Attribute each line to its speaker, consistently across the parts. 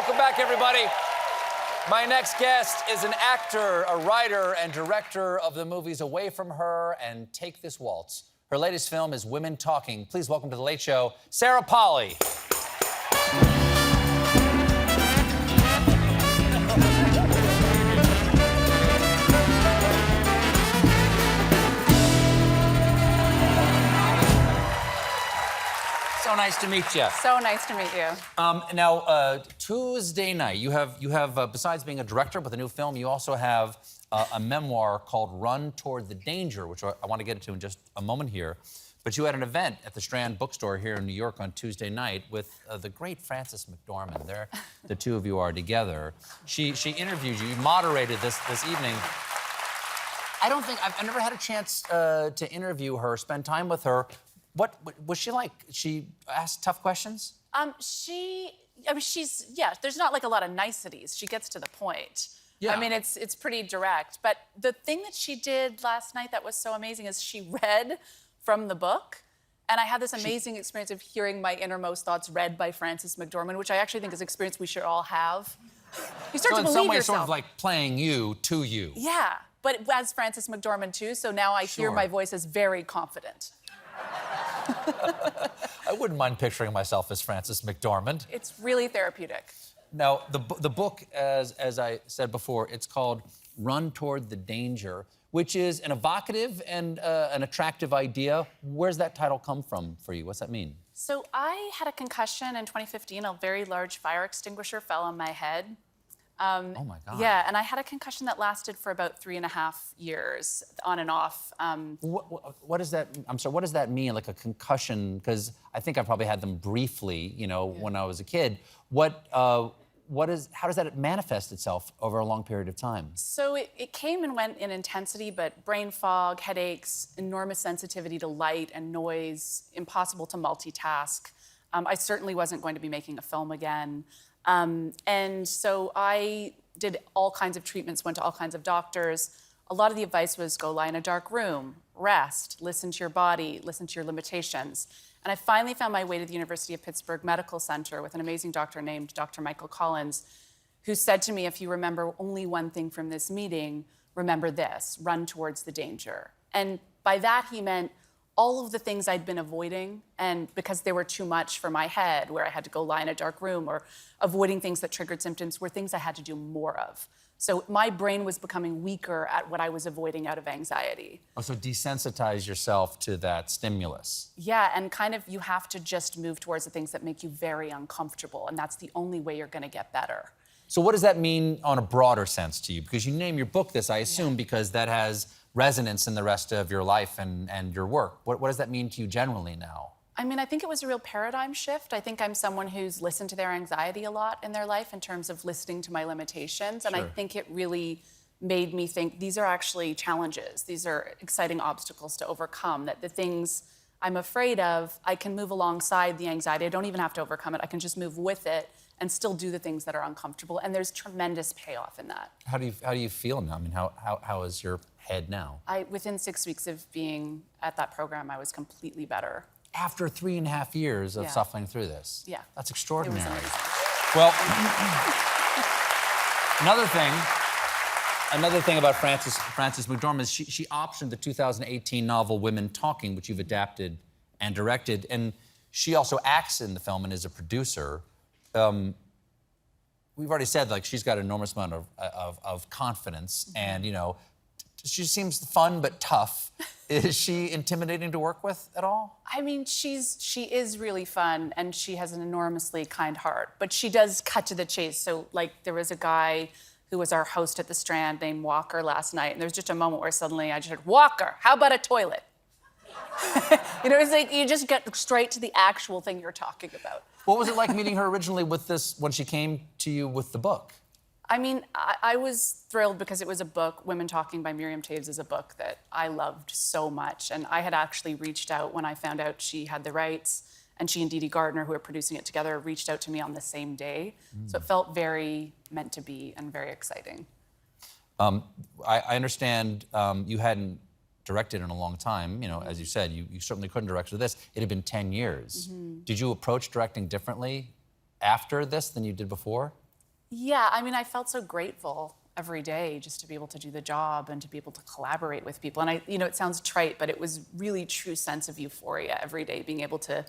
Speaker 1: Welcome back, everybody. My next guest is an actor, a writer, and director of the movies Away From Her and Take This Waltz. Her latest film is Women Talking. Please welcome to The Late Show, Sarah Polley. So nice to meet you.
Speaker 2: So nice to meet you.
Speaker 1: Now, Tuesday night, you have besides being a director with a new film, you also have a memoir called Run Toward the Danger, which I want to get into in just a moment here. But you had an event at the Strand Bookstore here in New York on Tuesday night with the great Frances McDormand. There, the two of you are together. She interviewed you. You moderated this evening. I've never had a chance to interview her, spend time with her. What was she like? She asked tough questions? There's not like a lot of niceties. She gets to the point. Yeah. I mean, it's pretty direct. But the thing that she did last night that was so amazing is she read from the book. And I had this amazing experience of hearing my innermost thoughts read by Frances McDormand, which I actually think is an experience we should all have. You start to believe yourself. In some way, sort of like playing you to you. Yeah, but as Frances McDormand too, so now I hear my voice as very confident. I wouldn't mind picturing myself as Frances McDormand. It's really therapeutic. Now, the book, as I said before, it's called Run Toward the Danger, which is an evocative and an attractive idea. Where's that title come from for you? What's that mean? So I had a concussion in 2015. A very large fire extinguisher fell on my head. Oh, my God. Yeah, and I had a concussion that lasted for about 3.5 years, on and off. What does that, I'm sorry, what does that mean, like a concussion? Because I think I probably had them briefly, when I was a kid. How does that manifest itself over a long period of time? So it came and went in intensity, but brain fog, headaches, enormous sensitivity to light and noise, impossible to multitask. I certainly wasn't going to be making a film again. And so I did all kinds of treatments, went to all kinds of doctors. A lot of the advice was go lie in a dark room, rest, listen to your body, listen to your limitations. And I finally found my way to the University of Pittsburgh Medical Center with an amazing doctor named Dr. Michael Collins, who said to me, if you remember only one thing from this meeting, remember this, run towards the danger. And by that, he meant all of the things I'd been avoiding, and because they were too much for my head, where I had to go lie in a dark room, or avoiding things that triggered symptoms, were things I had to do more of. So my brain was becoming weaker at what I was avoiding out of anxiety. Oh, so desensitize yourself to that stimulus. Yeah, and kind of you have to just move towards the things that make you very uncomfortable, and that's the only way you're gonna get better. So what does that mean on a broader sense to you? Because you name your book this, I assume, because that has resonance in the rest of your life and your work. What does that mean to you generally now? I mean, I think it was a real paradigm shift. I think I'm someone who's listened to their anxiety a lot in their life in terms of listening to my limitations. And I think it really made me think these are actually challenges. These are exciting obstacles to overcome, that the things I'm afraid of, I can move alongside the anxiety. I don't even have to overcome it. I can just move with it and still do the things that are uncomfortable. And there's tremendous payoff in that. How do you feel now? I mean, how is your head now? Within 6 weeks of being at that program, I was completely better. After 3.5 years of suffering through this? Yeah. That's extraordinary. It was amazing. Well, another thing about Frances McDormand is she optioned the 2018 novel Women Talking, which you've adapted and directed, and she also acts in the film and is a producer. We've already said, like, she's got an enormous amount of confidence, and, she seems fun but tough. Is she intimidating to work with at all? I mean, she is really fun, and she has an enormously kind heart, but she does cut to the chase. So, like, there was a guy who was our host at the Strand named Walker last night, and there was just a moment where suddenly I just heard, Walker, how about a toilet? It's like you just get straight to the actual thing you're talking about. What was it like meeting her originally with this, when she came to you with the book? I mean, I was thrilled because it was a book. Women Talking by Miriam Toews is a book that I loved so much. And I had actually reached out when I found out she had the rights, and she and Dee Dee Gardner, who were producing it together, reached out to me on the same day. So it felt very meant to be and very exciting. I understand you hadn't directed in a long time. As you said, you certainly couldn't direct for this. It had been 10 years. Did you approach directing differently after this than you did before?
Speaker 2: Yeah, I mean, I felt so grateful every day just to be able to do the job and to be able to collaborate with people. And it sounds trite, but it was really true sense of euphoria every day, being able to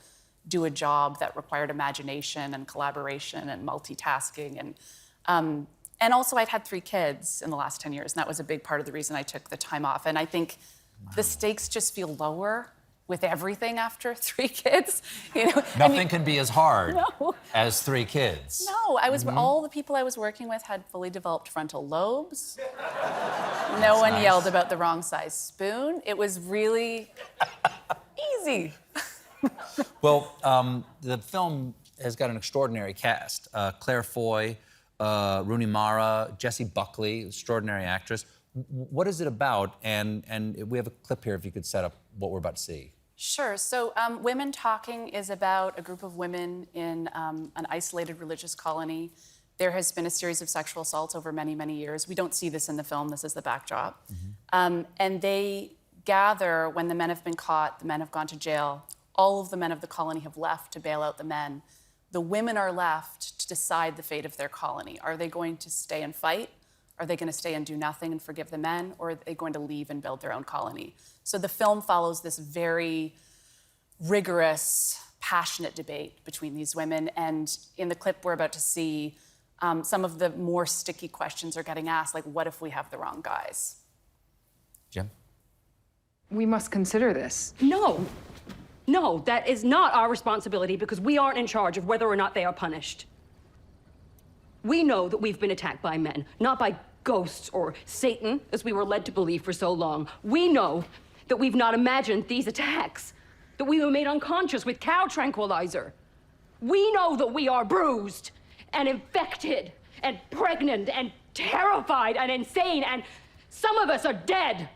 Speaker 2: do a job that required imagination and collaboration and multitasking. And also I'd had 3 kids in the last 10 years, and that was a big part of the reason I took the time off. And I think the stakes just feel lower with everything after 3 kids.
Speaker 1: Nothing can be as hard as 3 kids.
Speaker 2: No, all the people I was working with had fully developed frontal lobes. No one yelled about the wrong size spoon. It was really easy.
Speaker 1: Well, the film has got an extraordinary cast. Claire Foy, Rooney Mara, Jessie Buckley, extraordinary actress. What is it about? And we have a clip here if you could set up what we're about to see.
Speaker 2: Sure. So Women Talking is about a group of women in an isolated religious colony. There has been a series of sexual assaults over many, many years. We don't see this in the film. This is the backdrop. And they gather when the men have been caught, the men have gone to jail. All of the men of the colony have left to bail out the men. The women are left to decide the fate of their colony. Are they going to stay and fight? Are they going to stay and do nothing and forgive the men? Or are they going to leave and build their own colony? So the film follows this very rigorous, passionate debate between these women. And in the clip we're about to see, some of the more sticky questions are getting asked, like, what if we have the wrong guys?
Speaker 1: Jim?
Speaker 3: We must consider this.
Speaker 4: No. No, that is not our responsibility because we aren't in charge of whether or not they are punished. We know that we've been attacked by men, not by ghosts or Satan, as we were led to believe for so long. We know that we've not imagined these attacks, that we were made unconscious with cow tranquilizer. We know that we are bruised and infected and pregnant and terrified and insane, and some of us are dead.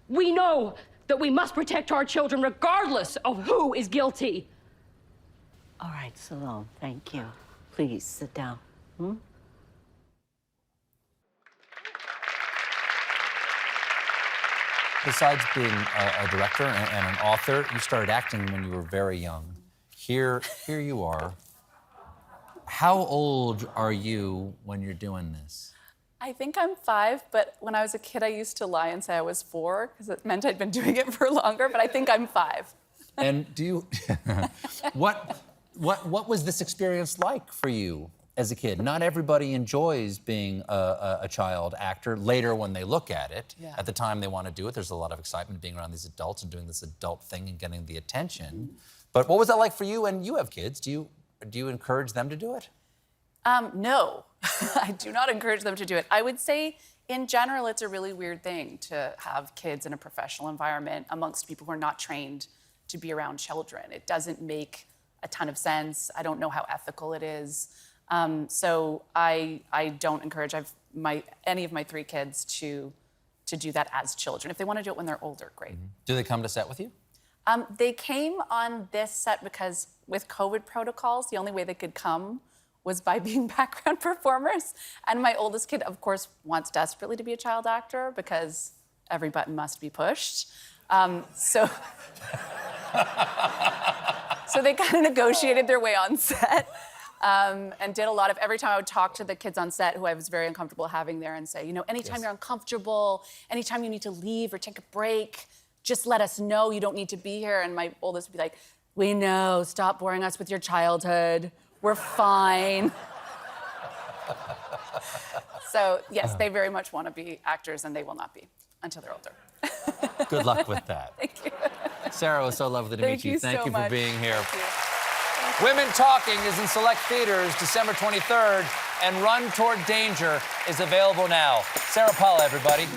Speaker 4: We know that we must protect our children regardless of who is guilty.
Speaker 5: All right, Salome, thank you. Please sit down.
Speaker 1: Besides being a director and an author, you started acting when you were very young. Here you are. How old are you when you're doing this?
Speaker 2: I think I'm 5, but when I was a kid, I used to lie and say I was 4 because it meant I'd been doing it for longer, but I think I'm 5.
Speaker 1: And do you... what was this experience like for you as a kid? Not everybody enjoys being a child actor later when they look at it.
Speaker 2: Yeah.
Speaker 1: At the time they want to do it, there's a lot of excitement being around these adults and doing this adult thing and getting the attention. But what was that like for you? And you have kids. Do you encourage them to do it?
Speaker 2: No, I do not encourage them to do it. I would say, in general, it's a really weird thing to have kids in a professional environment amongst people who are not trained to be around children. It doesn't make a ton of sense. I don't know how ethical it is. So I don't encourage any of my 3 kids to do that as children. If they want to do it when they're older, great.
Speaker 1: Do they come to set with you?
Speaker 2: They came on this set because with COVID protocols, the only way they could come was by being background performers. And my oldest kid, of course, wants desperately to be a child actor because every button must be pushed. So they kind of negotiated their way on set and did a lot of, every time I would talk to the kids on set who I was very uncomfortable having there and say, anytime you're uncomfortable, anytime you need to leave or take a break, just let us know you don't need to be here. And my oldest would be like, we know, stop boring us with your childhood. We're fine. So, yes, they very much want to be actors, and they will not be until they're older.
Speaker 1: Good luck with that.
Speaker 2: Thank you.
Speaker 1: Sarah, it was so lovely to meet you. Thank you for being here.
Speaker 2: Thank you.
Speaker 1: Women Talking is in select theaters December 23rd, and Run Toward Danger is available now. Sarah Polley, everybody.